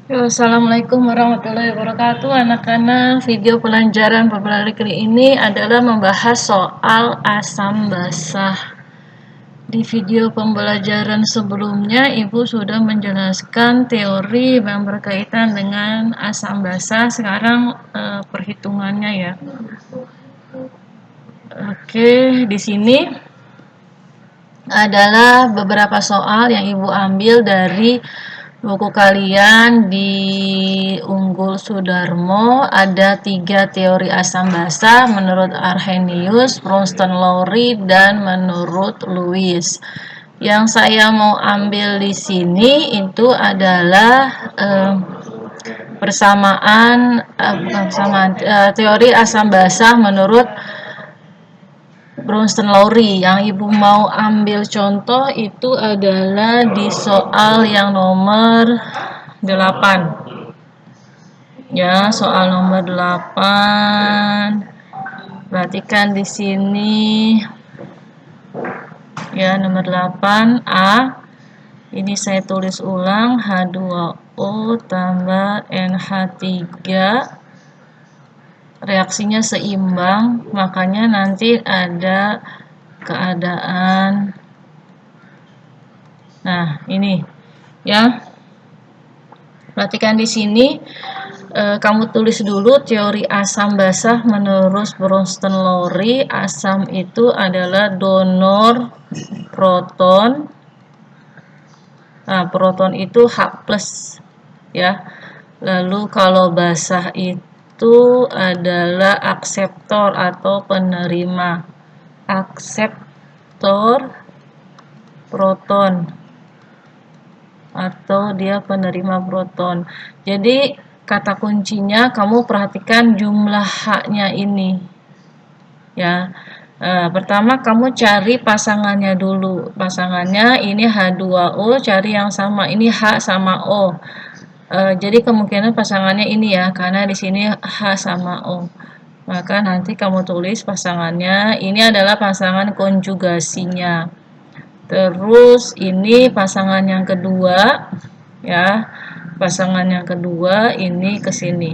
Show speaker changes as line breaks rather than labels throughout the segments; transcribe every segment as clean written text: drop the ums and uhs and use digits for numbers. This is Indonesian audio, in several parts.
Assalamualaikum warahmatullahi wabarakatuh. Anak-anak, video pelajaran populer kali ini adalah membahas soal asam basah. Di video pembelajaran sebelumnya, Ibu sudah menjelaskan teori yang berkaitan dengan asam basah. Sekarang perhitungannya ya. Oke, di sini adalah beberapa soal yang Ibu ambil dari buku kalian di Unggul Sudarmo. Ada 3 teori asam basa menurut Arrhenius, Bronston Lowry, dan menurut Lewis. Yang saya mau ambil di sini itu adalah teori asam basa menurut Bronston Lowry. Yang Ibu mau ambil contoh itu adalah di soal yang nomor 8. Ya, soal nomor 8. Perhatikan di sini. Ya, nomor 8A. Ini saya tulis ulang, H2O tambah NH3. Reaksinya seimbang, makanya nanti ada keadaan. Nah, ini ya. Perhatikan di sini, kamu tulis dulu teori asam basah menurut Bronston Lowry. Asam itu adalah donor proton. Nah, proton itu H+ ya. Lalu kalau basah itu adalah akseptor atau penerima. Akseptor proton atau dia penerima proton. Jadi kata kuncinya kamu perhatikan jumlah H-nya ini. Ya. Pertama kamu cari pasangannya dulu. Pasangannya ini H2O, cari yang sama. Ini H sama O. Jadi kemungkinan pasangannya ini ya, karena di sini H sama O. Maka nanti kamu tulis pasangannya. Ini adalah pasangan konjugasinya. Terus ini pasangan yang kedua ya. Pasangan yang kedua ini ke sini.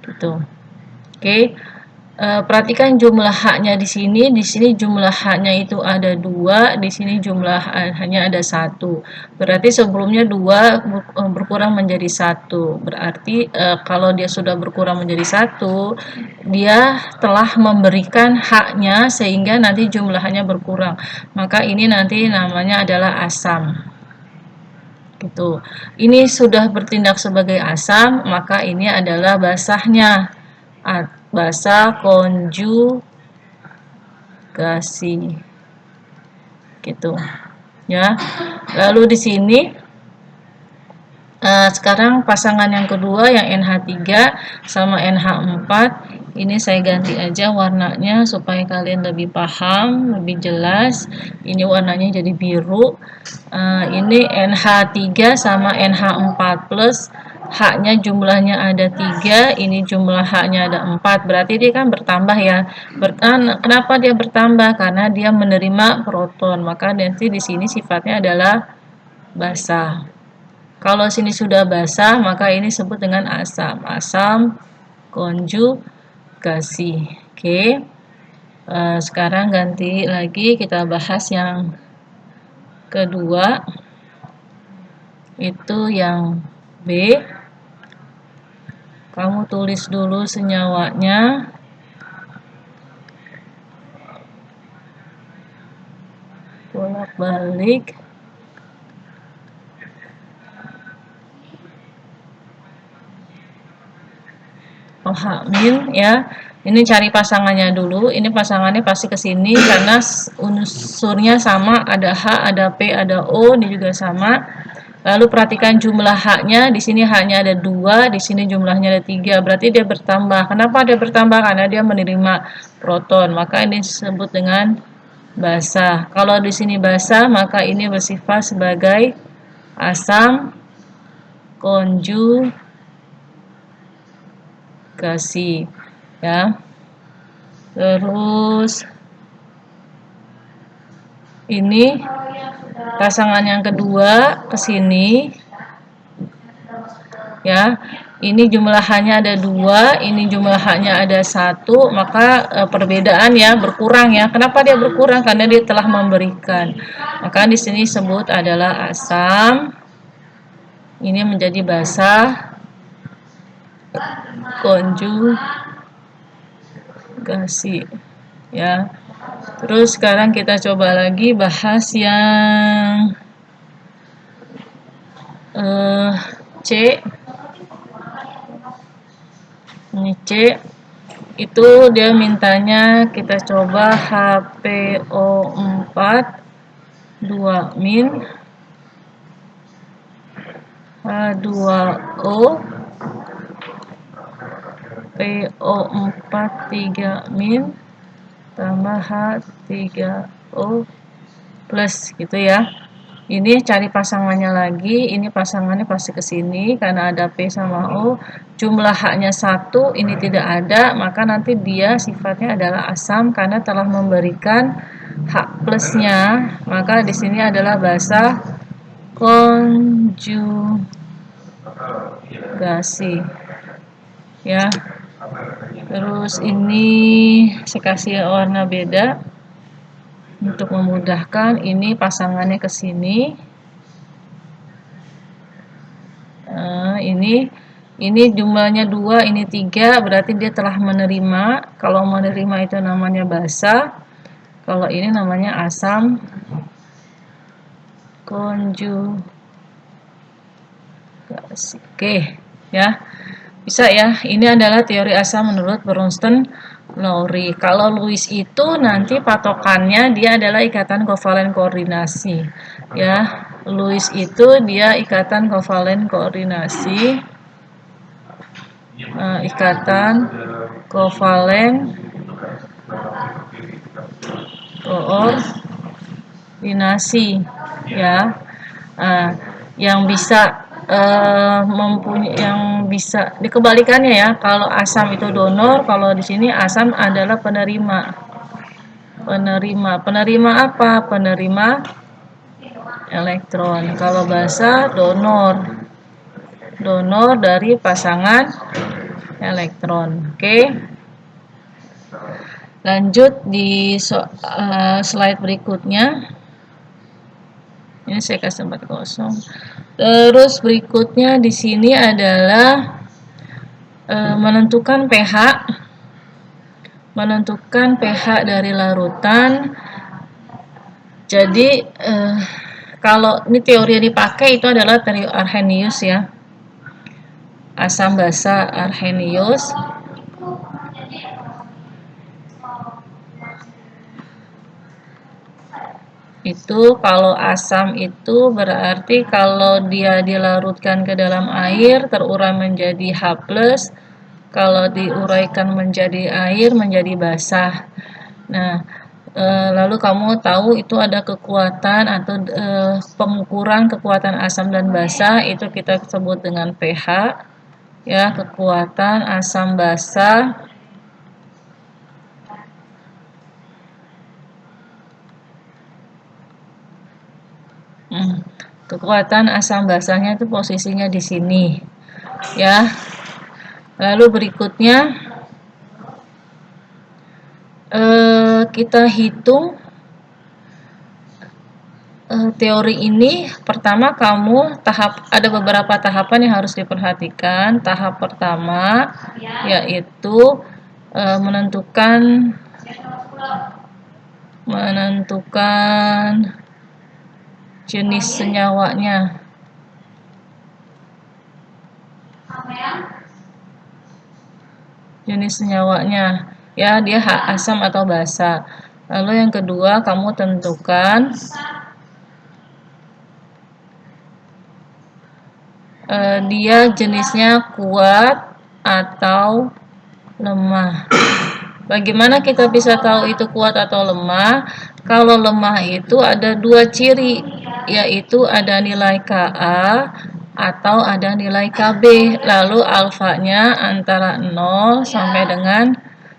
Gitu. Oke. Perhatikan jumlah H-nya di sini. Di sini jumlah H-nya itu ada 2, di sini jumlah H-nya ada 1. Berarti sebelumnya 2 berkurang menjadi 1. Berarti kalau dia sudah berkurang menjadi 1, dia telah memberikan H-nya sehingga nanti jumlahnya berkurang. Maka ini nanti namanya adalah asam. Gitu. Ini sudah bertindak sebagai asam, maka ini adalah basahnya. Basa konjugasi gitu ya. Lalu di sini sekarang pasangan yang kedua yang NH3 sama NH4 ini saya ganti aja warnanya supaya kalian lebih paham, lebih jelas. Ini warnanya jadi biru. Ini NH3 sama NH4 plus H-nya jumlahnya ada 3, ini jumlah H-nya ada 4, berarti dia kan bertambah ya. Kenapa dia bertambah? Karena dia menerima proton, maka nanti di sini sifatnya adalah basah. Kalau sini sudah basah, maka ini disebut dengan asam. Asam konjugasi. Oke. Sekarang ganti lagi, kita bahas yang kedua. Itu yang B. Kamu tulis dulu senyawanya. Bolak-balik. Oh, H- ya. Ini cari pasangannya dulu. Ini pasangannya pasti ke sini karena unsurnya sama, ada H, ada P, ada O, ini juga sama. Lalu perhatikan jumlah H-nya, di sini H-nya ada 2, di sini jumlahnya ada 3, berarti dia bertambah. Kenapa dia bertambah? Karena dia menerima proton, maka ini disebut dengan basah. Kalau di sini basah, maka ini bersifat sebagai asam konjugasi. Ya. Terus ini pasangan yang kedua ke sini. ya. Ini jumlahannya ada 2, ini jumlahannya ada 1, maka perbedaan ya berkurang ya. Kenapa dia berkurang? Karena dia telah memberikan. Maka di sini sebut adalah asam. Ini menjadi basa konjugasi ya. Terus sekarang kita coba lagi bahas yang C. Ini C itu dia mintanya kita coba HPO4 2- H2O PO4 3- tambah H3O plus gitu ya. Ini cari pasangannya lagi, ini pasangannya pasti ke sini karena ada P sama O. Jumlah H-nya 1, ini tidak ada, maka nanti dia sifatnya adalah asam karena telah memberikan H plusnya. Maka di sini adalah basa konjugasi. Ya. Terus ini saya kasih warna beda untuk memudahkan. Ini pasangannya ke sini. Ini jumlahnya 2, ini 3, berarti dia telah menerima. Kalau menerima itu namanya basa. Kalau ini namanya asam konjugasi. Oke, ya. Bisa ya. Ini adalah teori asam menurut Bronsted-Lowry. Kalau Lewis itu nanti patokannya dia adalah ikatan kovalen koordinasi. Ya, Lewis itu dia ikatan kovalen koordinasi. Ikatan kovalen koordinasi ya. Yang bisa yang bisa dikebalikannya ya. Kalau asam itu donor, kalau di sini asam adalah penerima. Penerima apa? Penerima elektron. Kalau basa donor dari pasangan elektron. Oke. Lanjut di slide berikutnya. Ini saya kasih tempat kosong. Terus berikutnya di sini adalah menentukan pH dari larutan. Jadi kalau ini teori yang dipakai itu adalah teori Arrhenius ya. Asam basa Arrhenius. Itu kalau asam itu berarti kalau dia dilarutkan ke dalam air terurai menjadi H+, kalau diuraikan menjadi air menjadi basah. Nah, lalu kamu tahu itu ada kekuatan atau pengukuran kekuatan asam dan basa itu kita sebut dengan pH ya, kekuatan asam basa kekuatan asam basanya itu posisinya di sini ya. Lalu berikutnya kita hitung teori ini. Pertama kamu ada beberapa tahapan yang harus diperhatikan. Tahap pertama yaitu menentukan jenis senyawanya. Ya, dia asam atau basa. Lalu yang kedua kamu tentukan dia jenisnya kuat atau lemah. Bagaimana kita bisa tahu itu kuat atau lemah? Kalau lemah itu ada 2 ciri, yaitu ada nilai Ka atau ada nilai Kb. Lalu alfanya antara 0 sampai dengan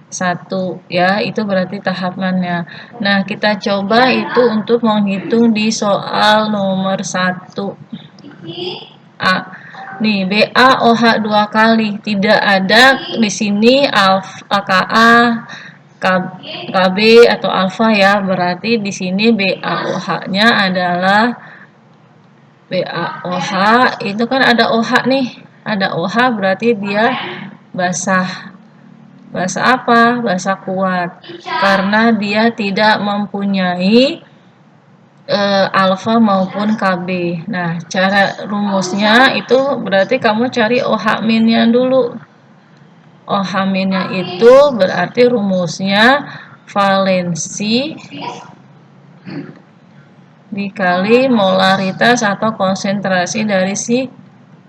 1 ya, itu berarti tahapannya. Nah, kita coba itu untuk menghitung di soal nomor 1. Nih, BaOH 2 kali. Tidak ada di sini Ka, KB atau alfa ya. Berarti di sini BaOH-nya adalah BaOH itu kan ada OH nih. Ada OH berarti dia basah. Basah apa? Basah kuat. Karena dia tidak mempunyai alfa maupun KB. Nah, cara rumusnya itu berarti kamu cari OH min-nya dulu. OH min-nya itu berarti rumusnya valensi dikali molaritas atau konsentrasi dari si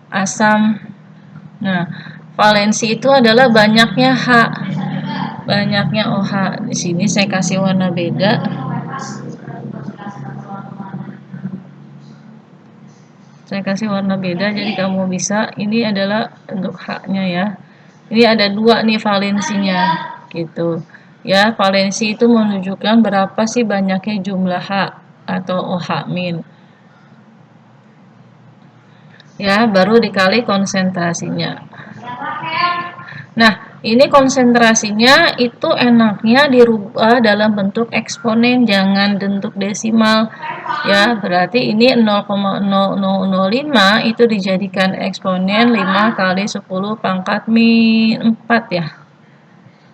asam. Nah, valensi itu adalah banyaknya H, banyaknya OH. Di sini saya kasih warna beda. Saya kasih warna beda jadi kamu bisa, ini adalah untuk H-nya ya. Ini ada dua nih valensinya gitu. Ya, valensi itu menunjukkan berapa sih banyaknya jumlah H atau OH min. Ya, baru dikali konsentrasinya. Nah, ini konsentrasinya itu enaknya dirubah dalam bentuk eksponen, jangan bentuk desimal. Ya, berarti ini 0,0005 itu dijadikan eksponen 5 kali 10 pangkat min 4 ya.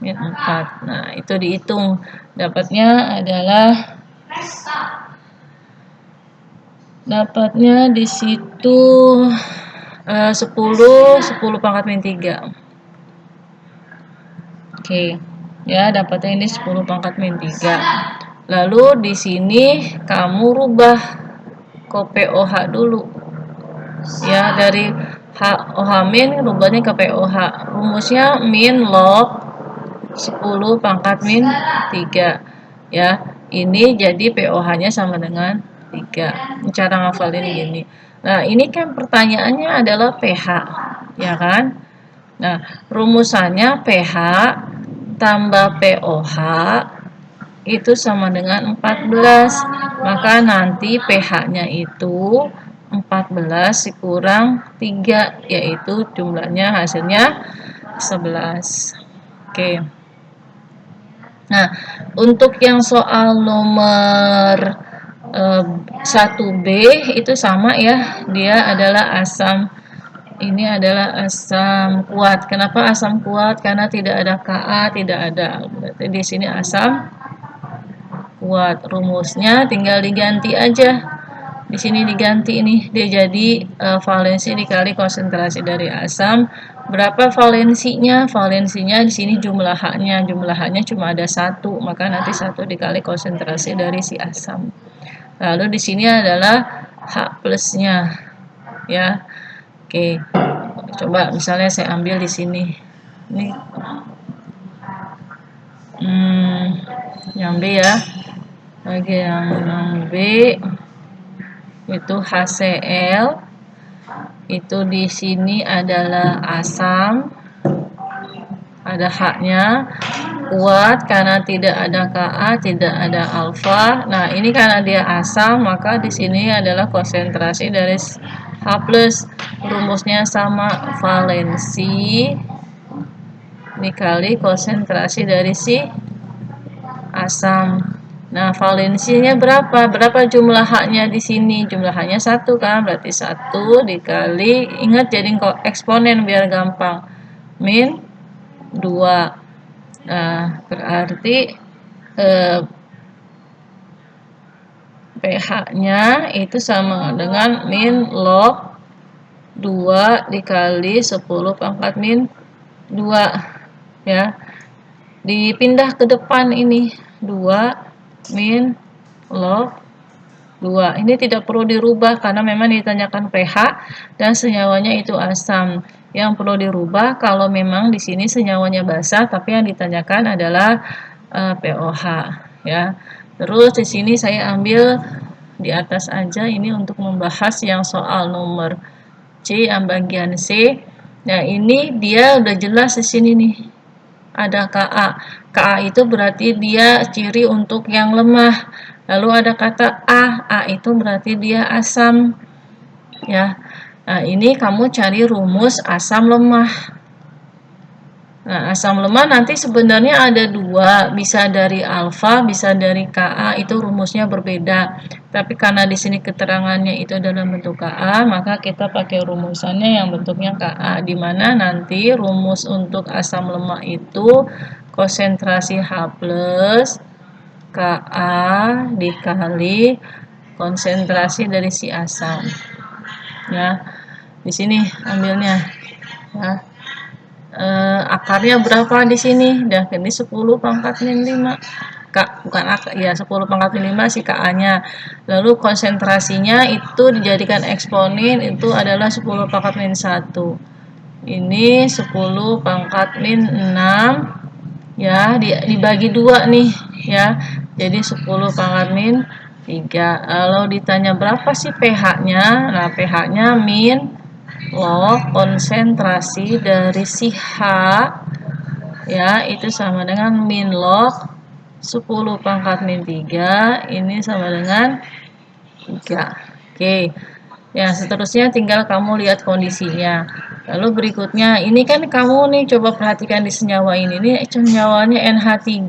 Min 4. Nah, itu dihitung. Dapatnya di situ 10 pangkat min 3. Oke. Ya, dapatnya ini 10 pangkat min 3. Lalu di sini kamu rubah ke POH dulu. Ya, dari OH min rubahnya ke POH. Rumusnya min log 10 pangkat min 3. Ya, ini jadi POH-nya sama dengan 3. Cara ngafalin gini. Nah, ini kan pertanyaannya adalah pH, ya kan? Nah, rumusannya pH tambah POH itu sama dengan 14. Maka nanti pH-nya itu 14 dikurang 3, yaitu jumlahnya hasilnya 11. Oke. Nah, untuk yang soal nomor 1B itu sama ya, dia adalah asam. Ini adalah asam kuat. Kenapa asam kuat? Karena tidak ada Ka, tidak ada. Berarti di sini asam kuat. Rumusnya tinggal diganti aja. Di sini diganti ini, dia jadi valensi dikali konsentrasi dari asam. Berapa valensinya? Valensinya di sini jumlah H-nya. Jumlah H-nya cuma ada 1, maka nanti 1 dikali konsentrasi dari si asam. Lalu di sini adalah H plusnya. Ya. Oke. Coba misalnya saya ambil di sini. Ini yang B ya. Bagi yang B itu HCl. Itu di sini adalah asam. Ada H-nya. Kuat karena tidak ada Ka, tidak ada alfa. Nah, ini karena dia asam, maka di sini adalah konsentrasi dari H+. Rumusnya sama, valensi dikali konsentrasi dari si asam. Nah, valensinya berapa? Berapa jumlah H-nya di sini? Jumlah H-nya 1 kan? Berarti 1 dikali, ingat jadi eksponen biar gampang. Min 2. Nah, berarti pH-nya itu sama dengan min log 2 dikali 10 pangkat min 2. Ya. Dipindah ke depan ini. 2 min log 2. Ini tidak perlu dirubah karena memang ditanyakan pH dan senyawanya itu asam. Yang perlu dirubah kalau memang di sini senyawanya basah, tapi yang ditanyakan adalah POH ya. Terus di sini saya ambil di atas aja ini untuk membahas yang soal nomor C yang bagian C. Nah, ini dia udah jelas di sini nih. Ada Ka. Ka itu berarti dia ciri untuk yang lemah. Lalu ada kata A itu berarti dia asam ya. Nah, ini kamu cari rumus asam lemah. Nah, asam lemah nanti sebenarnya ada dua, bisa dari alfa, bisa dari Ka, itu rumusnya berbeda. Tapi karena di sini keterangannya itu dalam bentuk Ka, maka kita pakai rumusannya yang bentuknya Ka, di mana nanti rumus untuk asam lemah itu konsentrasi H plus Ka dikali konsentrasi dari si asam. Ya, di sini ambilnya. Ya. Akarnya berapa di sini? Dah ini 10 pangkat min 5. Kak, bukan akar, ya 10 pangkat min 5 si Ka-nya. Lalu konsentrasinya itu dijadikan eksponen itu adalah 10 pangkat min 1. Ini 10 pangkat min 6 ya, dibagi 2 nih ya. Jadi 10 pangkat min 3. Lalu ditanya berapa sih pH-nya? Nah, pH-nya min log konsentrasi dari si H ya itu sama dengan min log 10 pangkat min 3 ini sama dengan 3. Oke. Ya, seterusnya tinggal kamu lihat kondisinya. Lalu berikutnya, ini kan kamu nih coba perhatikan di senyawa ini. Ini senyawanya NH3.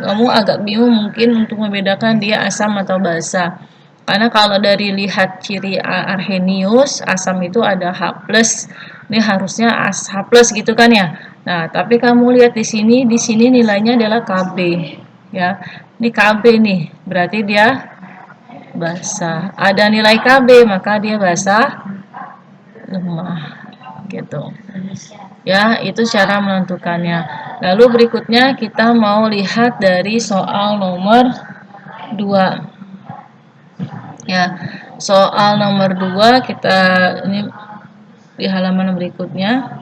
Kamu agak bingung mungkin untuk membedakan dia asam atau basa. Karena kalau dari lihat ciri arrhenius, asam itu ada H+. Ini harusnya H+ gitu kan ya. Nah, tapi kamu lihat di sini nilainya adalah Kb. Ya, di Kb nih, berarti dia basa. Ada nilai Kb, maka dia basa lemah. Gitu. Ya, itu cara menentukannya. Lalu berikutnya kita mau lihat dari soal nomor 2. Ya, soal nomor 2 kita ini di halaman berikutnya.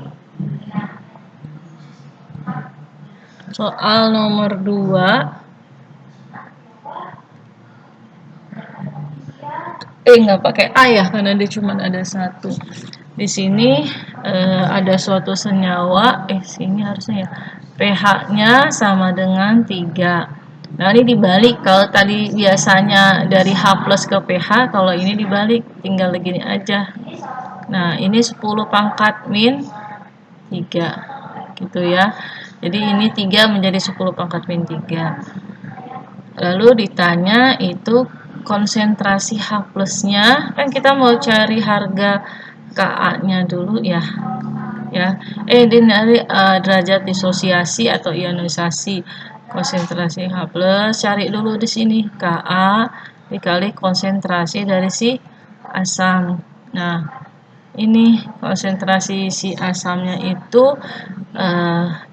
Soal nomor 2 nggak pakai A ya karena dia cuma ada satu. Di sini ada suatu senyawa, sini harusnya ya. pH-nya sama dengan 3. Nah, ini dibalik. Kalau tadi biasanya dari H+ ke pH, kalau ini dibalik, tinggal begini aja. Nah, ini 10 pangkat min 3. Gitu ya. Jadi ini 3 menjadi 10 pangkat min 3. Lalu ditanya itu konsentrasi H plusnya, kan kita mau cari harga Ka-nya dulu ya. Ya, dari derajat disosiasi atau ionisasi. Konsentrasi H plus, cari dulu di sini Ka dikali konsentrasi dari si asam. Nah, ini konsentrasi si asamnya itu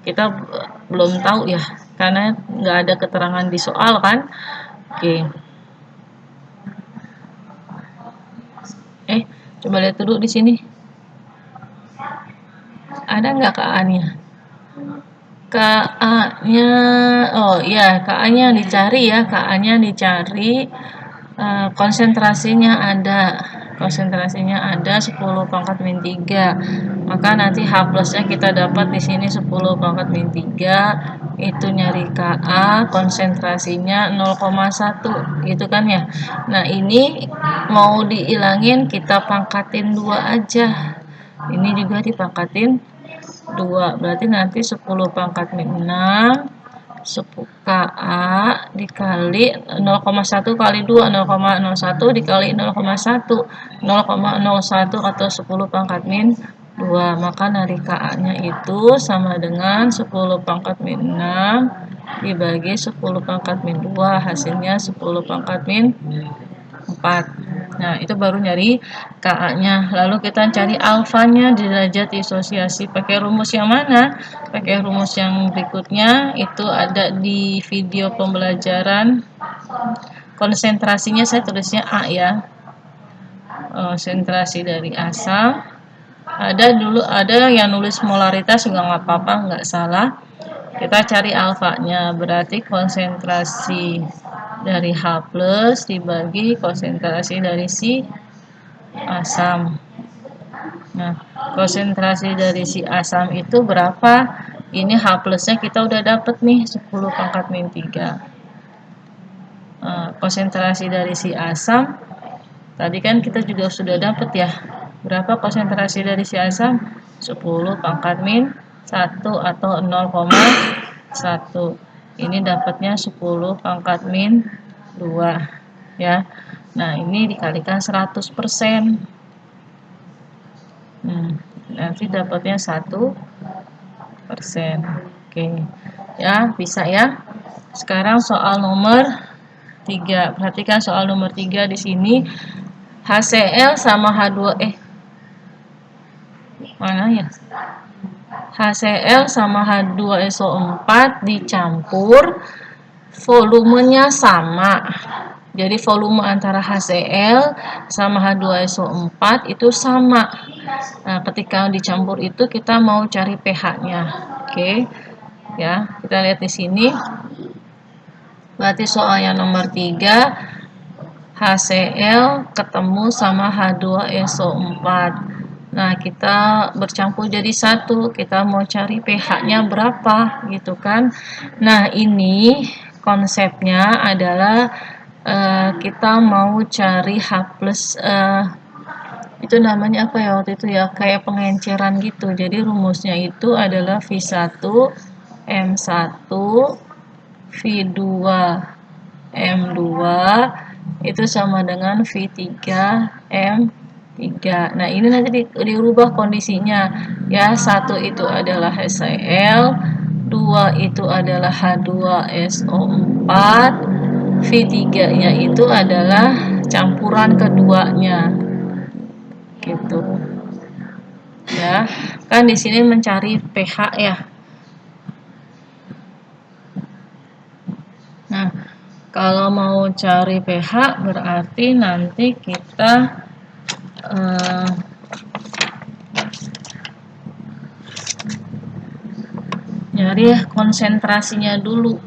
kita belum tahu ya, karena nggak ada keterangan di soal kan. Oke. Coba lihat dulu di sini. Ada nggak Ka-nya? Ka-nya, oh iya, Ka-nya dicari ya, Ka-nya dicari. Konsentrasinya ada 10 pangkat min 3. Maka nanti H plusnya kita dapat di sini 10 pangkat min 3 itu nyari Ka, konsentrasinya 0,1 gitu kan ya. Nah, ini mau dihilangin kita pangkatin 2 aja. Ini juga dipangkatin 2, berarti nanti 10 pangkat min 6 Ka dikali 0,1 kali 2, 0,01 dikali 0,1, 0,01 atau 10 pangkat min 2. Maka dari Ka-nya itu sama dengan 10 pangkat min 6 dibagi 10 pangkat min 2, hasilnya 10 pangkat min 4. Nah, itu baru nyari Ka-nya. Lalu kita cari alfanya di derajat disosiasi. Pakai rumus yang mana? Pakai rumus yang berikutnya. Itu ada di video pembelajaran. Konsentrasinya saya tulisnya A ya. Konsentrasi dari asam. Ada yang nulis molaritas juga nggak apa-apa, nggak salah. Kita cari alfanya. Berarti konsentrasi dari H plus dibagi konsentrasi dari si asam. Nah, konsentrasi dari si asam itu berapa? Ini H plusnya kita udah dapet nih 10 pangkat min 3. Konsentrasi dari si asam tadi kan kita juga sudah dapet ya. Berapa konsentrasi dari si asam? 10 pangkat min 1 atau 0,1. Ini dapatnya 10 pangkat min 2 ya. Nah, ini dikalikan 100%. Nanti dapatnya 1%. Oke. Ya, bisa ya. Sekarang soal nomor 3. Perhatikan soal nomor 3 di sini. HCl sama H2 mana ya? HCl sama H2SO4 dicampur, volumenya sama. Jadi volume antara HCl sama H2SO4 itu sama. Nah, ketika dicampur itu kita mau cari pH-nya. Oke. Ya, kita lihat di sini. Berarti soal yang nomor 3, HCl ketemu sama H2SO4. Nah, kita bercampur jadi satu. Kita mau cari pH-nya berapa, gitu kan. Nah, ini konsepnya adalah kita mau cari H plus, itu namanya apa ya waktu itu ya, kayak pengenceran gitu. Jadi rumusnya itu adalah V1 M1 V2 M2 itu sama dengan V3 M3. Nah, ini nanti dirubah kondisinya ya. Satu itu adalah HCl, 2 itu adalah H2SO4, V3-nya itu adalah campuran keduanya. Gitu. Ya. Kan di sini mencari pH ya. Nah, kalau mau cari pH berarti nanti kita nyari konsentrasinya dulu.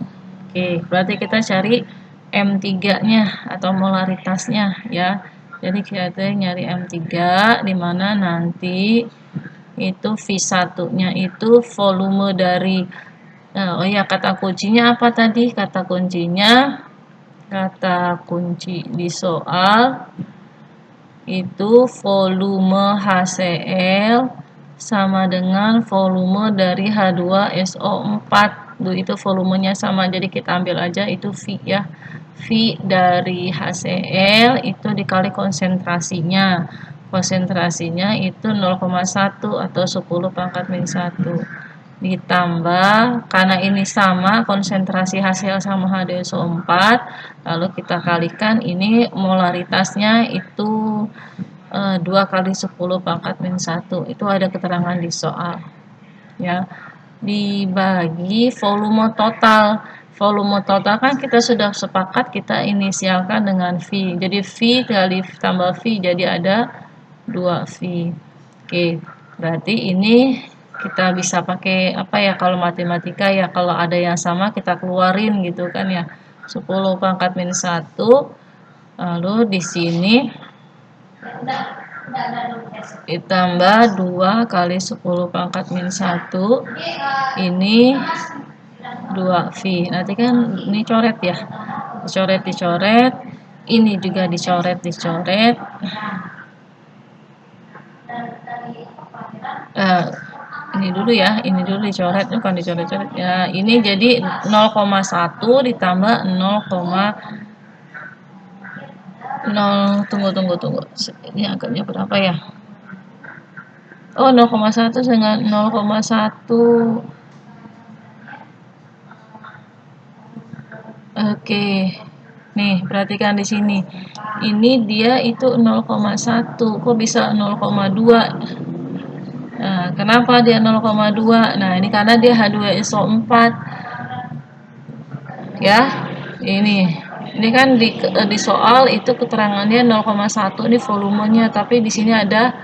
Oke, berarti kita cari M3-nya atau molaritasnya ya. Jadi kita nyari M3 di mana nanti itu V1-nya itu volume dari oh ya, kata kuncinya apa tadi? Kata kunci di soal itu volume HCl sama dengan volume dari H2SO4. Itu volumenya sama, jadi kita ambil aja itu V ya. V dari HCl itu dikali konsentrasinya. Konsentrasinya itu 0,1 atau 10 pangkat min 1. Ditambah, karena ini sama konsentrasi HCl sama H2SO4, lalu kita kalikan ini molaritasnya itu 2 kali 10 pangkat min 1. Itu ada keterangan di soal ya. Dibagi volume total. Volume total kan kita sudah sepakat kita inisialkan dengan V. Jadi V kali tambah V jadi ada 2V. Oke, berarti ini kita bisa pakai apa ya, kalau matematika ya, kalau ada yang sama kita keluarin gitu kan ya. 10 pangkat min 1. Lalu di sini ditambah 2 kali 10 pangkat min 1. Ini 2V. Nanti kan ini coret ya. Dicoret. Ini juga dicoret. Ini dulu ya, ini dulu dicoret, bukan dicoret-coret ya. Ini jadi 0,1 ditambah 0, tunggu. Ini angkanya berapa ya? Oh, 0,1 dengan 0,1. Oke. Nih, perhatikan di sini. Ini dia itu 0,1. Kok bisa 0,2? Nah, kenapa dia 0,2? Nah, ini karena dia H2SO4. Ya. Ini kan di soal itu keterangannya 0,1 ini volumenya, tapi di sini ada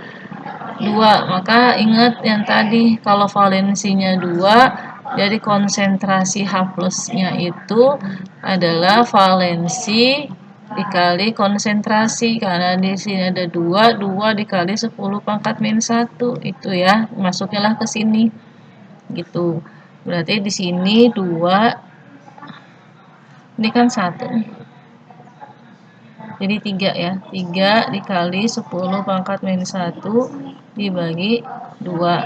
2. Maka ingat yang tadi, kalau valensinya 2, jadi konsentrasi H plusnya itu adalah valensi dikali konsentrasi, karena di sini ada 2 dikali 10 pangkat min 1 itu ya, masuknya ke sini gitu. Berarti di sini 2, ini kan 1. Jadi 3 ya. 3 dikali 10 pangkat minus 1 dibagi 2.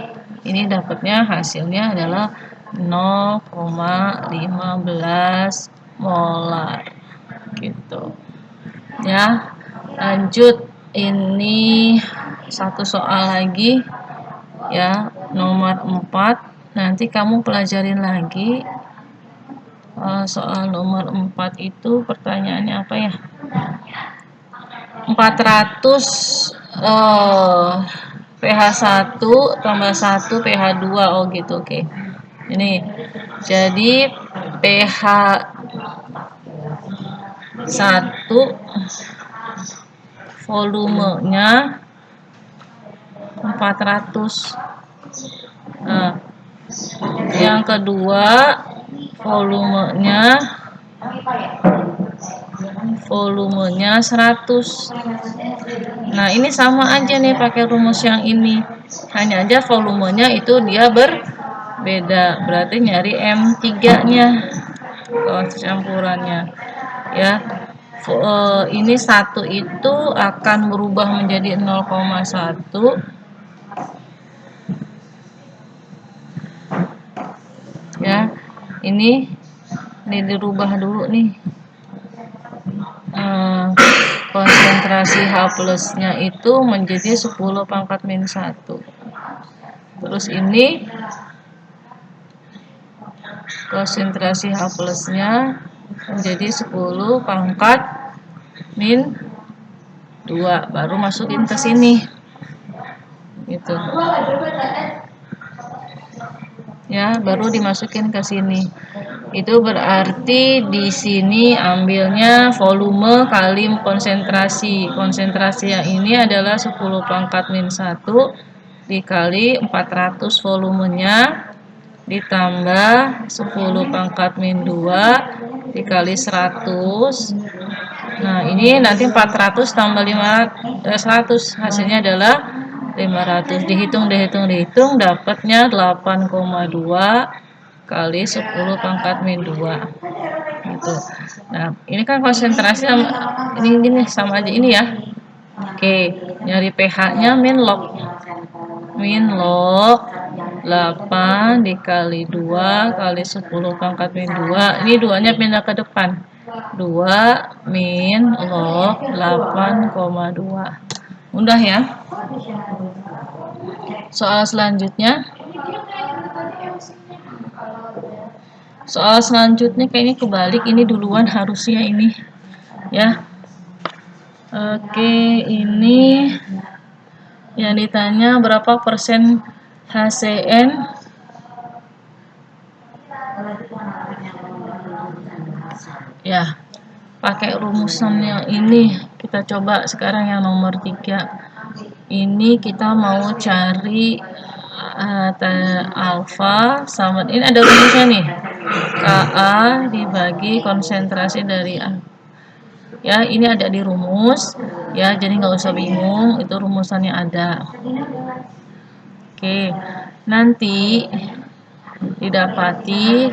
Ini dapatnya hasilnya adalah 0,15 molar. Gitu. Ya. Lanjut, ini satu soal lagi ya, nomor 4. Nanti kamu pelajarin lagi. Soal nomor 4 itu pertanyaannya apa ya? 400 pH 1 tambah 1 pH 2. Oh gitu, oke. Ini jadi pH 1 volumenya 400. Nah, yang kedua volumenya 100. Nah, ini sama aja nih pakai rumus yang ini. Hanya aja volumenya itu dia berbeda. Berarti nyari M3-nya, campurannya. Ya. Ini 1 itu akan berubah menjadi 0,1. Ya. Ini dirubah dulu nih. Konsentrasi H plusnya itu menjadi 10 pangkat minus 1. Terus ini konsentrasi H plusnya menjadi 10 pangkat min 2. Baru masukin ke sini. Gitu. Ya, baru dimasukin ke sini. Itu berarti di sini ambilnya volume kali konsentrasi. Konsentrasi yang ini adalah 10 pangkat min 1 dikali 400 volumenya ditambah 10 pangkat min 2 dikali 100. Nah, ini nanti 400 tambah 100 hasilnya adalah 500. Dihitung dapatnya 8,2 kali 10 pangkat min 2. Gitu. Nah, ini kan konsentrasi ini sama aja ini ya. Oke, nyari pH-nya min log 8 dikali 2 kali 10 pangkat min 2. Ini 2-nya pindah ke depan. 2 min log 8,2. Mudah ya. Soal selanjutnya. Soal selanjutnya kayaknya kebalik, ini duluan harusnya ini. Ya. Oke, ini yang ditanya berapa persen HCN. Ya, pakai rumusannya ini. Kita coba sekarang yang nomor 3. Ini kita mau cari alfa sama, ini ada rumusnya nih. Ka dibagi konsentrasi dari A. Ya, ini ada di rumus. Ya, jadi nggak usah bingung, itu rumusannya ada. Oke, nanti didapati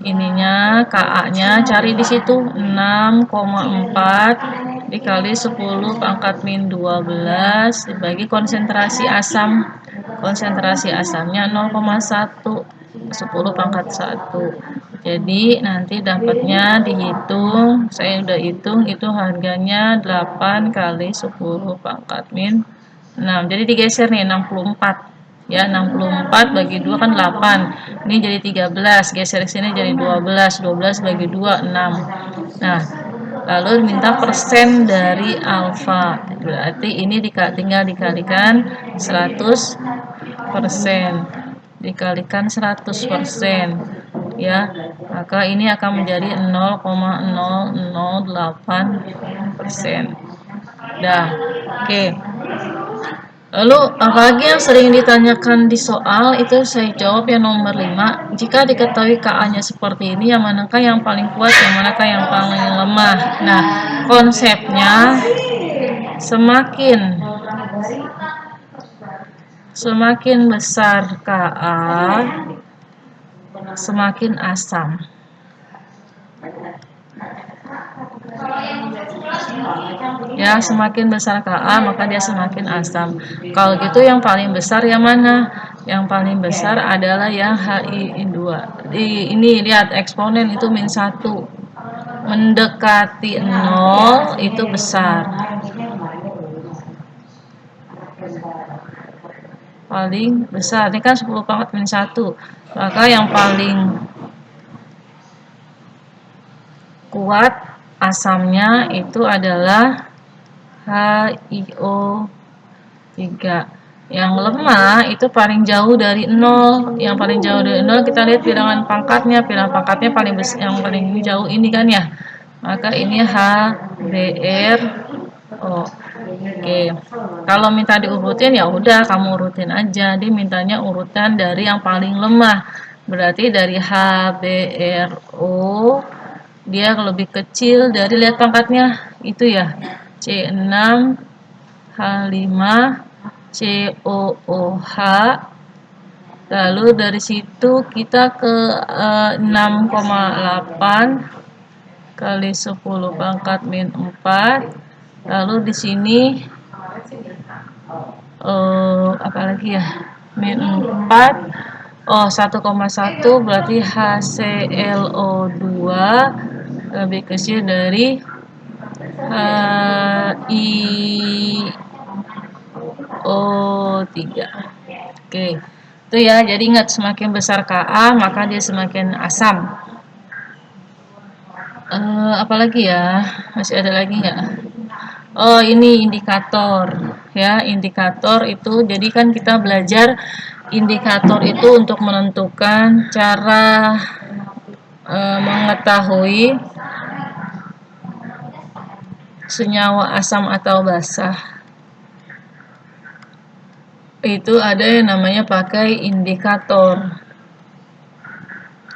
ininya Ka-nya cari di situ 6,4 dikali 10 pangkat min 12 dibagi konsentrasi asam. Konsentrasi asamnya 0,1, 10 pangkat 1. Jadi nanti dapatnya dihitung, saya udah hitung itu harganya 8 kali 10 pangkat min 6. Jadi digeser nih 64. Ya, 64 bagi 2 kan 8. Ini jadi 13, geser ke sini jadi 12. 12 bagi 2 6. Nah, lalu minta persen dari alfa. Berarti ini tinggal dikalikan 100%. Dikalikan 100%. Ya, maka ini akan menjadi 0,008%. Dah. Oke. Lalu apalagi yang sering ditanyakan di soal itu saya jawab yang nomor 5. Jika diketahui Ka-nya seperti ini, yang manakah yang paling kuat, yang manakah yang paling lemah. Nah, konsepnya semakin besar Ka, semakin asam. Ya, semakin besar Ka maka dia semakin asam. Kalau gitu yang paling besar yang mana? Yang paling besar adalah yang HI2. Ini lihat eksponen itu -1. Mendekati 0 itu besar. Paling besar. Ini kan 10 pangkat -1. Maka yang paling kuat asamnya itu adalah HiO3. Yang lemah itu paling jauh dari 0. Yang paling jauh dari 0 kita lihat bilangan pangkatnya. Bilangan pangkatnya paling besar, yang paling jauh ini kan ya. Maka ini HBrO. Oke. Kalau minta diurutin ya udah kamu urutin aja. Dia mintanya urutan dari yang paling lemah. Berarti dari HBrO dia lebih kecil dari, lihat pangkatnya itu ya, C6 H5 COOH. Lalu dari situ kita ke 6,8 kali 10 pangkat -4. Lalu di sini apalagi ya, -4. 1,1 berarti HClO2 lebih kecil dari HiO3. Oke, itu ya. Jadi ingat, semakin besar Ka maka dia semakin asam. Apalagi ya, masih ada lagi nggak? Oh, ini indikator ya. Indikator itu jadi kan kita belajar indikator itu untuk menentukan cara mengetahui senyawa asam atau basah. Itu ada yang namanya pakai indikator.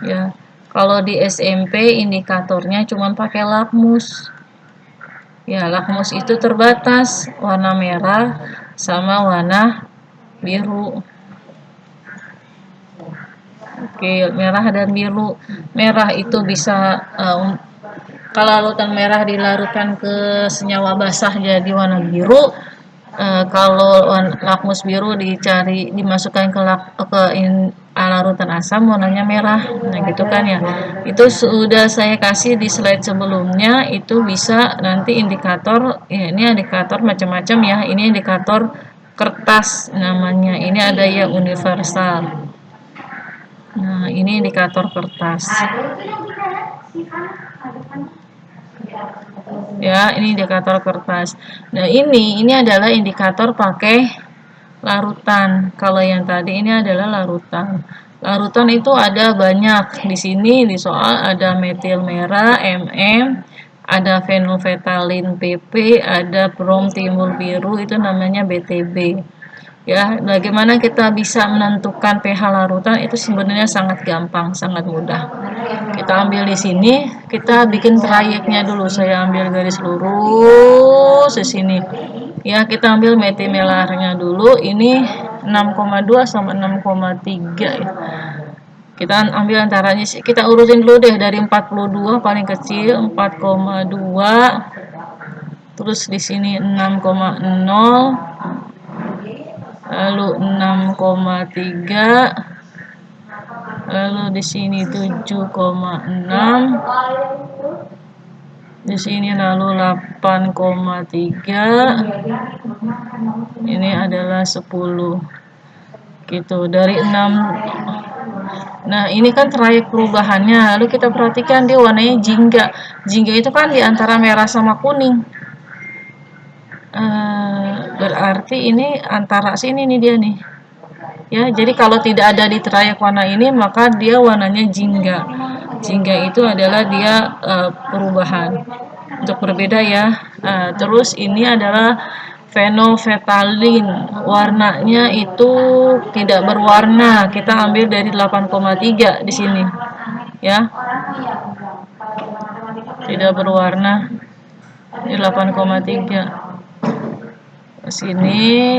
Ya, kalau di SMP indikatornya cuma pakai lakmus. Ya, lakmus itu terbatas, warna merah sama warna biru. Oke, merah dan biru. Merah itu bisa kalau larutan merah dilarutkan ke senyawa basah jadi warna biru. Kalau lakmus biru dimasukkan ke larutan asam warnanya merah. Nah, gitu kan ya. Itu sudah saya kasih di slide sebelumnya. Itu bisa nanti indikator ya, ini indikator macam-macam ya. Ini indikator kertas namanya. Ini ada yang universal. Nah, ini indikator kertas. Ya, ini indikator kertas. Nah, ini adalah indikator pakai larutan. Kalau yang tadi ini adalah larutan. Larutan itu ada banyak. Di sini di soal ada metil merah MM, ada fenolfetalin PP, ada brom timbul biru, itu namanya BTB. Ya, bagaimana kita bisa menentukan pH larutan itu sebenarnya sangat gampang, sangat mudah. Kita ambil di sini, kita bikin trayeknya dulu. Saya ambil garis lurus di sini. Ya, kita ambil metimelarnya dulu. Ini 6,2 sama 6,3 ya. Kita ambil antaranya, kita urutin dulu deh dari 42 paling kecil 4,2. Terus di sini 6,0, lalu 6,3, lalu di sini 7,6, di sini lalu 8,3, ini adalah 10 gitu. Dari 6. Nah, ini kan trayek perubahannya. Lalu kita perhatikan dia warnanya jingga. Jingga itu kan di antara merah sama kuning. Berarti ini antara sini nih dia nih. Ya, jadi kalau tidak ada di trayek warna ini maka dia warnanya jingga. Jingga itu adalah dia perubahan. Untuk berbeda ya. Terus ini adalah fenolfetalin. Warnanya itu tidak berwarna. Kita ambil dari 8,3 di sini. Ya. Tidak berwarna. Ini 8,3. Sini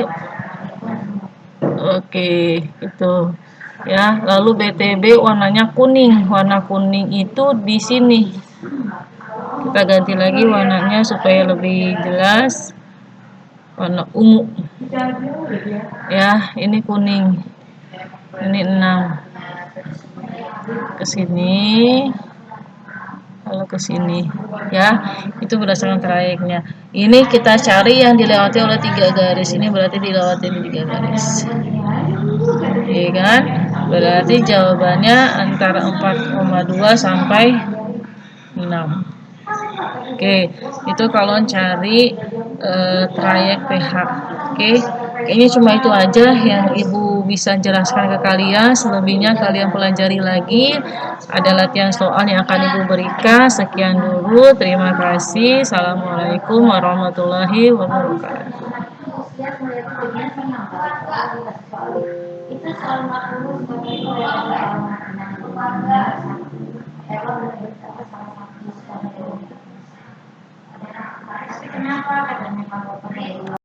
oke, itu ya. Lalu BTB warnanya kuning. Warna kuning itu di sini. Kita ganti lagi warnanya supaya lebih jelas, warna ungu ya. Ini kuning, ini 6 ke sini, kalau ke sini ya. Itu berdasarkan trayeknya. Ini kita cari yang dilewati oleh 3 garis. Ini berarti dilewati 3 garis, iya kan? Berarti jawabannya antara 4,2 sampai 6. Oke, itu kalau cari trayek pH. Oke, kayaknya cuma itu aja yang Ibu bisa jelaskan ke kalian. Selebihnya kalian pelajari lagi. Ada latihan soal yang akan Ibu berikan. Sekian dulu. Terima kasih. Assalamualaikum warahmatullahi wabarakatuh.